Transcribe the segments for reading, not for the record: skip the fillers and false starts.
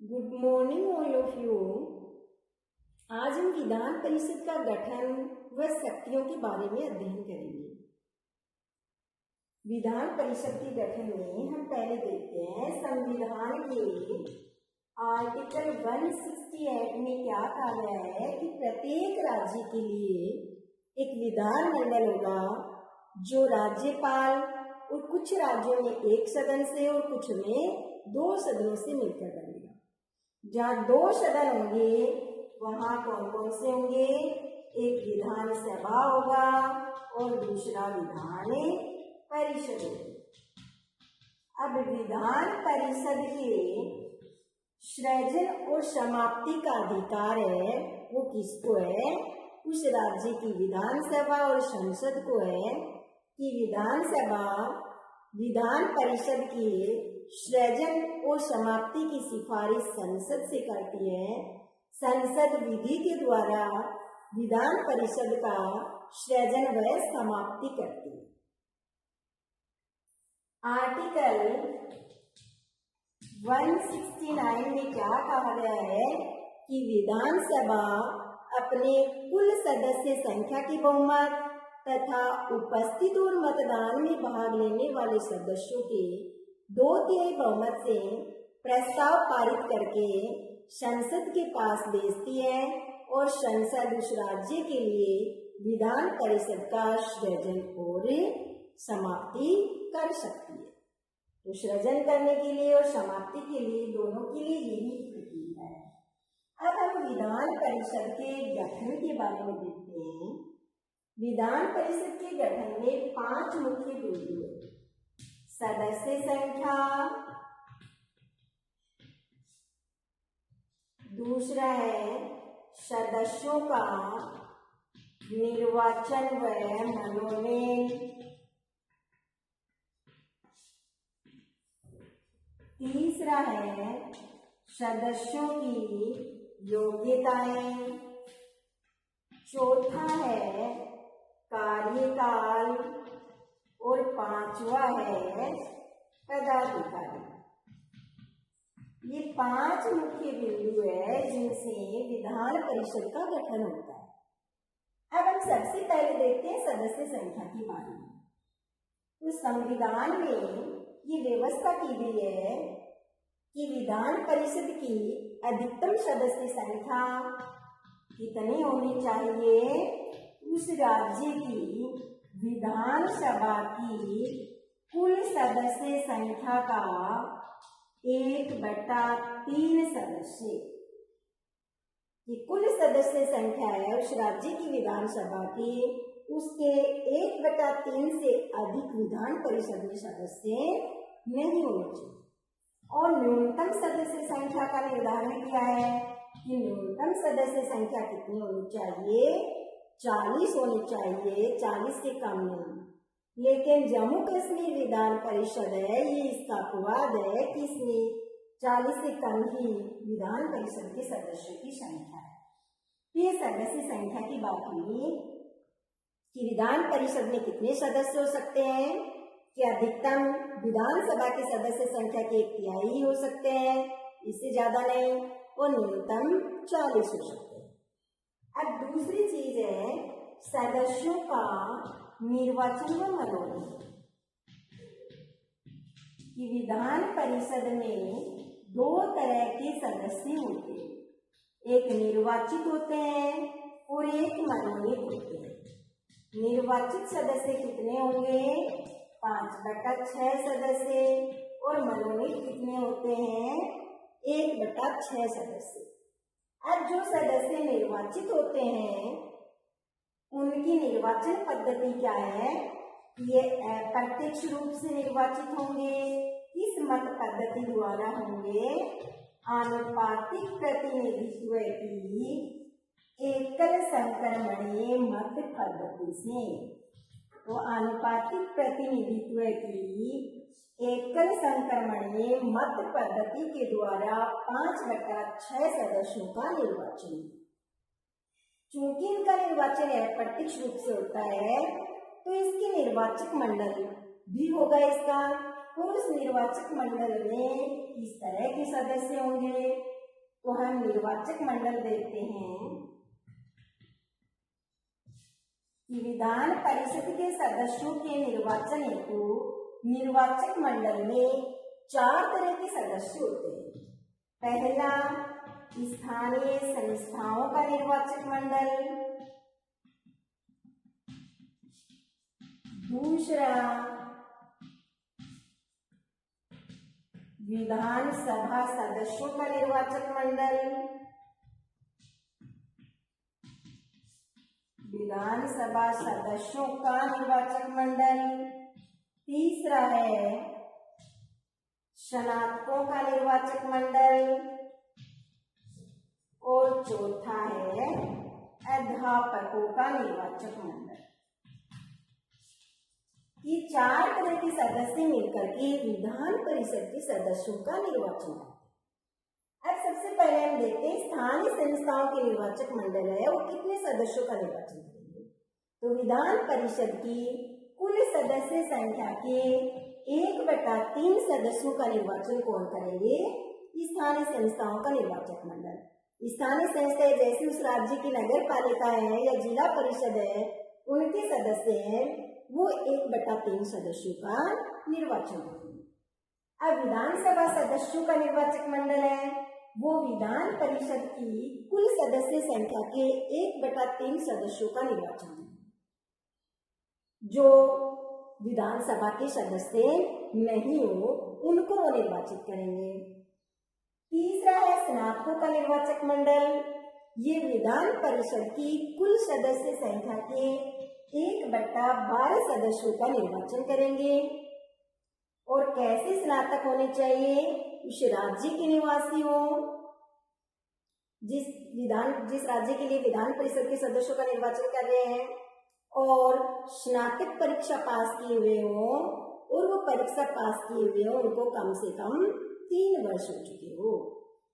Good morning all of you. आज हम विधान परिषद का गठन व शक्तियों के बारे में अध्ययन करेंगे। विधान परिषद के गठन में हम पहले देखते हैं संविधान के आर्टिकल 168 में क्या कहा गया है कि प्रत्येक राज्य के लिए एक विधान मंडल होगा जो राज्यपाल और कुछ राज्यों में एक सदन से और कुछ में 2 सदनों से मिलकर बनेगा। जहाँ 2 सदन होंगे वहाँ कौन कौन से होंगे? एक विधान सभा होगा और दूसरा विधान परिषद होगी। अब विधान परिषद के सृजन और समाप्ति का अधिकार है वो किसको है? उस राज्य की विधानसभा और संसद को है कि विधानसभा विधान परिषद की सृजन और समाप्ति की सिफारिश संसद से करती है। संसद विधि के द्वारा विधान परिषद का सृजन व समाप्ति करती है। आर्टिकल 169 में क्या कहा गया है कि विधानसभा अपने कुल सदस्य संख्या की बहुमत तथा उपस्थित और मतदान में भाग लेने वाले सदस्यों के 2/3 बहुमत से प्रस्ताव पारित करके संसद के पास भेजती है और संसद उस राज्य के लिए विधान परिषद का सृजन और समाप्ति कर सकती है। तो सृजन करने के लिए और समाप्ति के लिए दोनों के लिए यही प्रक्रिया है। अब हम विधान परिषद के गठन के बारे में देखते हैं। विधान परिषद के गठन में 5 मुख्य बिंदु हैं। सदस्य संख्या, दूसरा है सदस्यों का निर्वाचन व मनोनयन, तीसरा है सदस्यों की योग्यताएं, चौथा है कार्यकाल और 5वां है पदाधिकारी। ये 5 मुख्य बिंदु है जिनसे विधान परिषद का गठन होता है। अब हम सबसे पहले देखते हैं सदस्य संख्या के बारे में। तो संविधान में ये व्यवस्था की गई है कि विधान परिषद की अधिकतम सदस्य संख्या कितनी होनी चाहिए? उस राज्य की विधानसभा की कुल सदस्य संख्या का 1/3 सदस्य। ये कुल सदस्य संख्या है उस राज्य की विधानसभा की, उसके 1/3 से अधिक विधान परिषद में सदस्य नहीं होने चाहिए। और न्यूनतम सदस्य संख्या का निर्धारण किया है कि न्यूनतम सदस्य संख्या कितनी होनी चाहिए? 40 होनी चाहिए, 40 से कम नहीं। लेकिन जम्मू कश्मीर विधान परिषद है, ये इसका अपवाद है कि इसमें 40 से कम ही विधान परिषद के सदस्यों की संख्या है। ये सदस्य संख्या की बात हुई कि विधान परिषद में कितने सदस्य हो सकते हैं कि अधिकतम विधानसभा के सदस्य संख्या के 1/3 हो सकते हैं, इससे ज्यादा नहीं, और न्यूनतम 40 हो सकते हैं। अब दूसरी चीज है सदस्यों का निर्वाचन व मनोनयन। कि विधान परिषद में 2 तरह के सदस्य होते हैं, एक निर्वाचित होते हैं और एक मनोनीत होते हैं। निर्वाचित सदस्य कितने होंगे? 5/6 सदस्य, और मनोनीत कितने होते हैं? 1/6 सदस्य। अब जो सदस्य निर्वाचित होते हैं उनकी निर्वाचन पद्धति क्या है? ये अप्रत्यक्ष रूप से निर्वाचित होंगे। इस मत पद्धति द्वारा होंगे आनुपातिक प्रतिनिधित्व की एकल संक्रमणीय मत पद्धति से। तो आनुपातिक प्रतिनिधित्व की एकल संक्रमणीय मत पद्धति के द्वारा 5/6 सदस्यों का निर्वाचन। चूंकि इनका निर्वाचन अप्रत्यक्ष रूप से होता है तो इसकी निर्वाचक मंडल भी होगा इसका, और उस निर्वाचक मंडल में इस तरह के सदस्य होंगे निर्वाचक मंडल देखते हैं कि विधान परिषद के सदस्यों के निर्वाचन हेतु निर्वाचक मंडल में 4 तरह के सदस्य होते हैं। पहला, स्थानीय संस्थाओं का निर्वाचक मंडल। दूसरा, विधानसभा सदस्यों का निर्वाचक मंडल। विधानसभा सदस्यों का निर्वाचक मंडल। तीसरा है स्नातकों का निर्वाचक मंडल। और चौथा है अध्यापकों का निर्वाचक मंडल। ये 4 तरह के सदस्य मिलकर के विधान परिषद के सदस्यों का निर्वाचन करते हैं। अब सबसे पहले हम देखते हैं स्थानीय संस्थाओं के निर्वाचक मंडल है वो कितने सदस्यों का निर्वाचन करेंगे। तो विधान परिषद की कुल सदस्य संख्या के 1/3 सदस्यों का निर्वाचन कौन करेंगे? स्थानीय संस्थाओं का निर्वाचक मंडल। स्थानीय संस्था जैसे उस राज्य की नगर पालिका है या जिला परिषद है, उनके सदस्य हैं वो 1/3 सदस्यों का निर्वाचन करेंगे। अब विधानसभा सदस्यों का निर्वाचक मंडल है वो विधान परिषद की कुल सदस्य संख्या के 1/3 सदस्यों का निर्वाचन करेंगे। जो विधानसभा के सदस्य नहीं हो उनको वो निर्वाचित करेंगे। तीसरा है स्नातकों का निर्वाचक मंडल। ये विधान परिषद की कुल सदस्य संख्या के 1/12 सदस्यों का निर्वाचन करेंगे। और कैसे स्नातक होने चाहिए? उस राज्य के निवासी हो, जिस राज्य के लिए विधान परिषद के सदस्यों का निर्वाचन कर रहे हैं, और स्नातक परीक्षा पास किए हुए हो, और वो परीक्षा पास किए हुए हो उनको कम से कम 3 वर्ष हो चुके हो,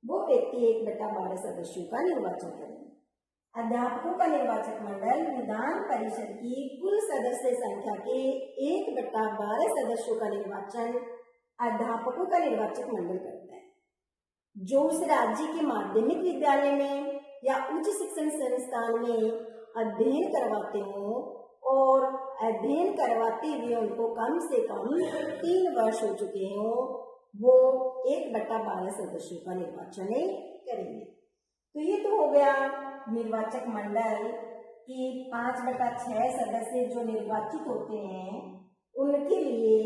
वो व्यक्ति 1/12 सदस्यों का निर्वाचन करेंगे। अध्यापकों का निर्वाचक मंडल विधान परिषद की कुल सदस्य संख्या के 1/12 सदस्यों का निर्वाचन अध्यापकों का निर्वाचक मंडल करता है, जो उस राज्य के माध्यमिक विद्यालय में या उच्च शिक्षण संस्थान में अध्ययन करवाते हो और अध्ययन करवाते हुए उनको कम से कम 3 वर्ष हो चुके हो, वो 1/12 सदस्यों का निर्वाचन करेंगे। तो ये तो हो गया निर्वाचक मंडल की 5/6 सदस्य जो निर्वाचित होते हैं उनके लिए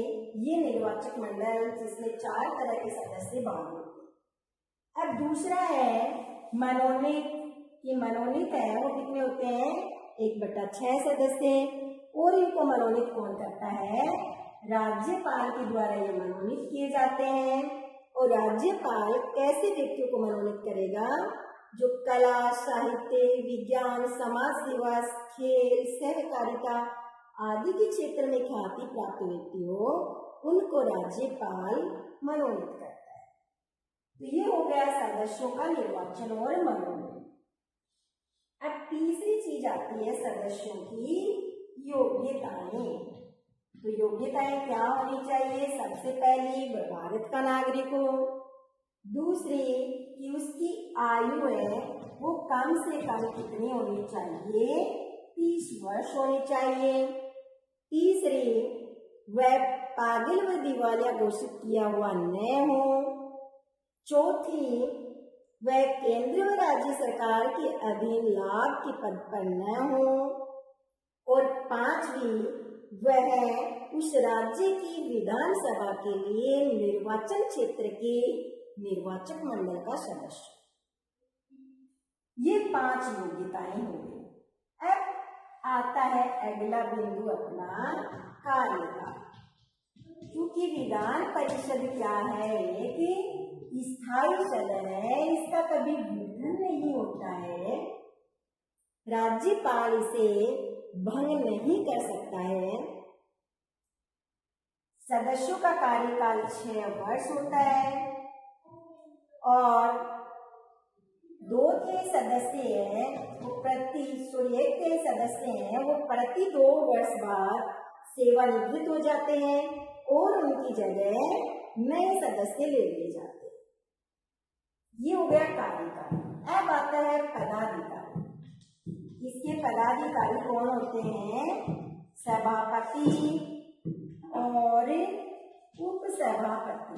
ये निर्वाचक मंडल जिसमें 4 तरह के सदस्य भाग होते हैं। अब दूसरा है मनोनीत की मनोनीत है वो कितने होते हैं? 1/6 सदस्य। और इनको मनोनीत कौन करता है? राज्यपाल के द्वारा ये मनोनीत किए जाते हैं। और राज्यपाल कैसे व्यक्तियों को मनोनीत करेगा? जो कला, साहित्य, विज्ञान, समाज सेवा, खेल, सहकारिता आदि के क्षेत्र में ख्याति प्राप्त व्यक्ति हो उनको राज्यपाल मनोनीत करता है। तो ये हो गया सदस्यों का निर्वाचन और मनोनीत। अब तीसरी चीज आती है सदस्यों की योग्यताएं। तो योग्यताएं क्या होनी चाहिए? सबसे पहली भारत का नागरिक हो। दूसरी कि उसकी आयु है वो कम से कम कितनी होनी चाहिए? 30 वर्ष होनी चाहिए। तीसरी वह पागल व दिवालिया घोषित किया हुआ न हो। चौथी वह केंद्र व राज्य सरकार के अधीन लाभ के पद पर न हो। और पांचवी वह उस राज्य की विधानसभा के लिए निर्वाचन क्षेत्र के निर्वाचक मंडल का सदस्य। ये 5 योग्यताएं हो गई। अब आता है अगला बिंदु अपना कार्यकाल। क्योंकि विधान परिषद क्या है? एक स्थायी सदन है, इसका कभी विघटन नहीं होता है। राज्यपाल इसे भंग नहीं कर सकता है। सदस्यों का कार्यकाल 6 वर्ष होता है और 2 सदस्य हैं वो एक सदस्य हैं वो प्रति 2 वर्ष बाद सेवानिवृत्त हो जाते हैं और उनकी जगह नए सदस्य ले लिए जाते हैं। ये हो गया कार्यकाल। अब आता है पदाधिकारी। इसके पदाधिकारी कौन होते हैं? सभापति और उपसभापति।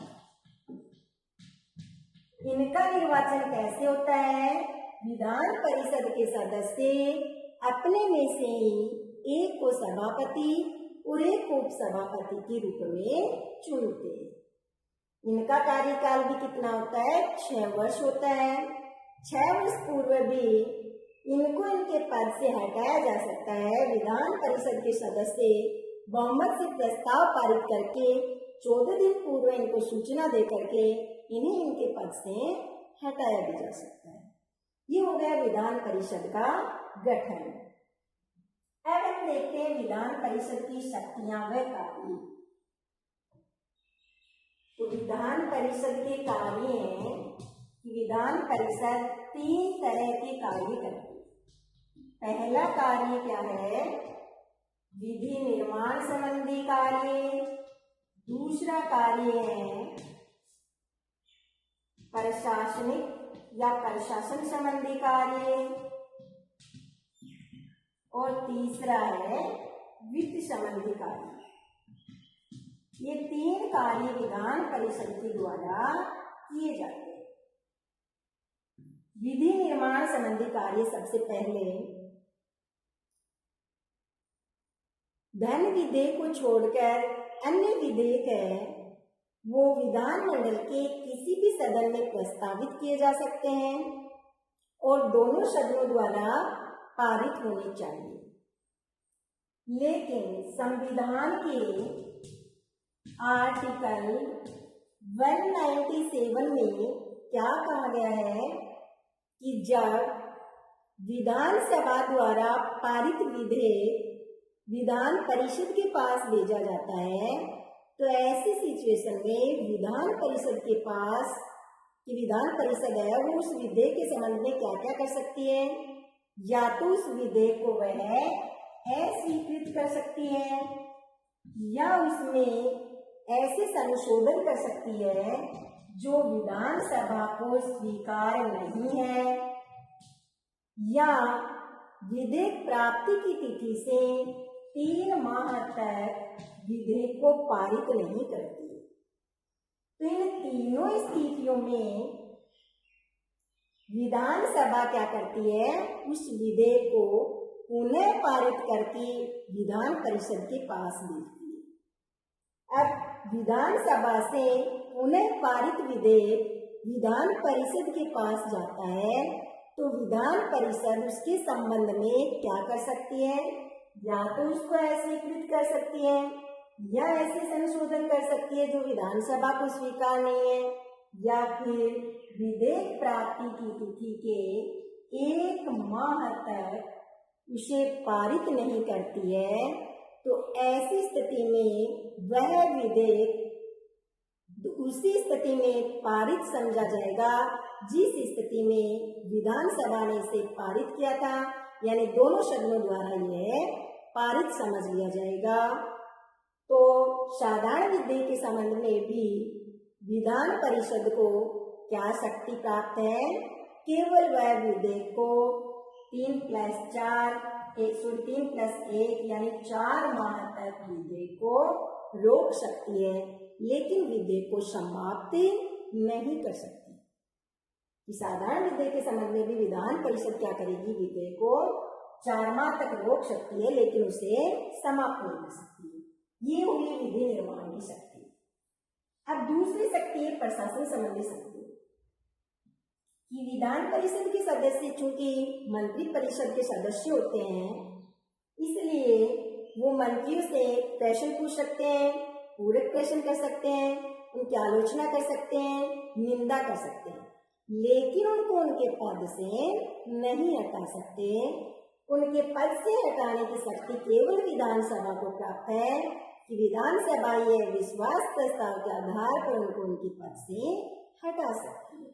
इनका निर्वाचन कैसे होता है? विधान परिषद के सदस्य अपने में से एक को सभापति और एक को उपसभापति के रूप में चुनते हैं। इनका कार्यकाल भी कितना होता है? 6 वर्ष होता है। 6 वर्ष पूर्व भी इनको इनके पद से हटाया जा सकता है। विधान परिषद के सदस्य बहुमत से प्रस्ताव पारित करके 14 दिन पूर्व इनको सूचना दे करके इन्हें इनके पद से हटाया भी जा सकता है। ये हो गया विधान परिषद का गठन। अब हम देखते हैं विधान परिषद की शक्तियां व कार्य। तो विधान परिषद के कार्य हैं कि विधान परिषद 3 तरह के कार्य करती है। पहला कार्य क्या है? विधि निर्माण संबंधी कार्य। दूसरा कार्य है प्रशासनिक या प्रशासन संबंधी कार्य और तीसरा है वित्त संबंधी कार्य। ये 3 कार्य विधान परिषद के द्वारा किए जाते हैं। विधि निर्माण संबंधी कार्य सबसे पहले धन विधेयक को छोड़कर अन्य विधेयक है वो विधानमंडल के किसी भी सदन में प्रस्तावित किए जा सकते हैं और दोनों सदनों द्वारा पारित होने चाहिए। लेकिन संविधान के आर्टिकल 197 में क्या कहा गया है कि जब विधानसभा द्वारा पारित विधेयक विधान परिषद के पास भेजा जाता है तो ऐसी सिचुएशन में विधान परिषद के पास कि विधान परिषद है वो उस विधेयक के संबंध में क्या क्या कर सकती है? या तो उस विधेयक को वह अस्वीकृत कर सकती है या उसमें ऐसे संशोधन कर सकती है जो विधानसभा को स्वीकार नहीं है या विधेयक प्राप्ति की तिथि से 3 माह तक विधेयक को पारित नहीं करती। तो इन तीनों स्थितियों में विधानसभा क्या करती है? उस विधेयक को पुनः पारित करके विधान परिषद के पास भेजती है। अब विधानसभा से पुनः पारित विधेयक विधान परिषद के पास जाता है तो विधान परिषद उसके संबंध में क्या कर सकती है? या तो उसको अस्वीकृत कर सकती है या ऐसे संशोधन कर सकती है जो विधानसभा को स्वीकार नहीं है या फिर विधेयक प्राप्ति की तिथि के 1 माह तक उसे पारित नहीं करती है। तो ऐसी स्थिति में वह विधेयक उसी स्थिति में पारित समझा जाएगा जिस स्थिति में विधानसभा ने इसे पारित किया था, यानी दोनों सदनों द्वारा यह पारित समझ लिया जाएगा। तो साधारण विधेयक के संबंध में भी विधान परिषद को क्या शक्ति प्राप्त है? केवल वह विधेयक को 3+1 यानी 4 माह तक विधेयक को रोक सकती है, लेकिन विधेयक को समाप्त नहीं कर सकती। साधारण विधेयक के संबंध में भी विधान परिषद क्या करेगी? विधेयक को 4 माह तक रोक सकती है लेकिन उसे समाप्त नहीं कर सकती। ये हुई विधि निर्माण की शक्ति। अब दूसरी शक्ति है प्रशासन संबंधी शक्ति। कि विधान परिषद के सदस्य चूंकि मंत्री परिषद के सदस्य होते हैं, इसलिए वो मंत्रियों से प्रश्न पूछ सकते हैं, पूरक प्रश्न कर सकते हैं, उनकी आलोचना कर सकते हैं, निंदा कर सकते हैं, लेकिन उनको उनके पद से नहीं हटा सकते। उनके पद से हटाने की शक्ति केवल विधानसभा को प्राप्त है कि विधानसभा यह विश्वास प्रस्ताव के आधार पर उनको उनके पद से हटा सकती है।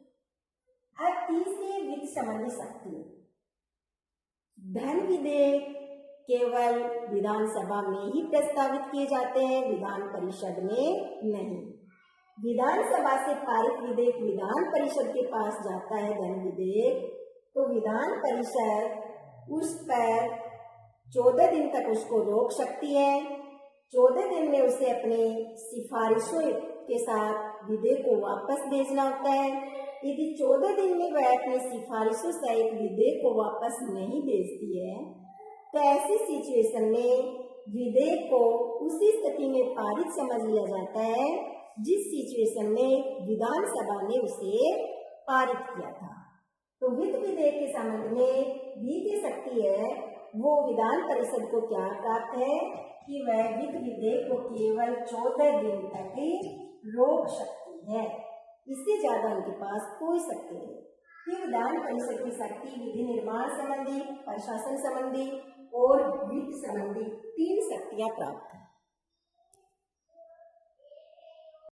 अब तीसरी वित्त संबंधी शक्ति। धन विधेयक केवल विधानसभा में ही प्रस्तावित किए जाते हैं, विधान परिषद में नहीं। विधानसभा से पारित विधेयक विधान परिषद के पास जाता है धन विधेयक, तो विधान परिषद उस पर 14 दिन तक उसको रोक सकती है। 14 दिन में उसे अपनी सिफारिशों के साथ विधेयक को वापस भेजना होता है। यदि 14 दिन में वह अपनी सिफारिशों सहित विधेयक को वापस नहीं भेजती है तो ऐसी सिचुएशन में विधेयक को उसी स्थिति में पारित समझ लिया जाता है जिस सिचुएशन में विधानसभा ने उसे पारित किया था। तो वित्त विधेयक के संबंध में दी गई शक्ति है वो विधान परिषद को क्या प्राप्त है कि वह वित्त विधेयक को केवल 14 दिन तक ही रोक सकती है। इससे ज्यादा उनके पास कोई शक्ति नहीं। ये विधान परिषद की शक्ति विधि निर्माण संबंधी, प्रशासन संबंधी और वित्त संबंधी 3 शक्तियां प्राप्त है।